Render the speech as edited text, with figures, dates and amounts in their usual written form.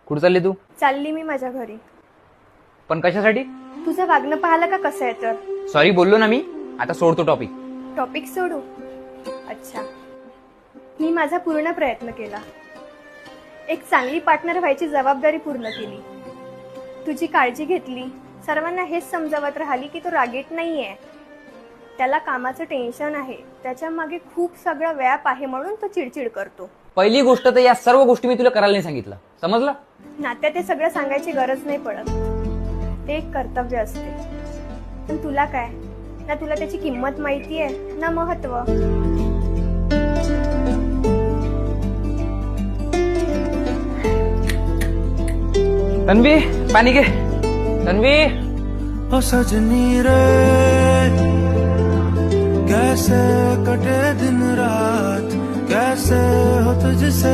कुठे चालली तू? चालली मी माझ्या घरी. पण कशासाठी? तुझं वागणं पाहिलं का कसं आहे तर. सॉरी बोललो ना मी, आता सोडतो टॉपिक. टॉपिक सोडू? अच्छा, मी माझा पूर्ण प्रयत्न केला. एक चांगली पार्टनर व्हायची जबाबदारी पूर्ण केली. तुझी काळजी घेतली. सर्वांना हेच समजावत राहिली की तो रागीट नाहीये, त्याला कामाचं टेन्शन आहे, त्याच्या मागे खूप सगळा व्याप आहे म्हणून तो चिडचिड करतो. पहिली गोष्ट तर या सर्व गोष्टी मी तुला करायला नाही सांगितलं, समजलं? नात्यात ते सगळं सांगायची गरज नाही पडत, ते एक कर्तव्य असते. पण तुला काय ना, तुला त्याची किंमत माहितीये ना महत्व. तन्वी पाणी घे. तन्वी ओ सजनी रे, कैसे कटे दिन रात, कैसे हो तुझसे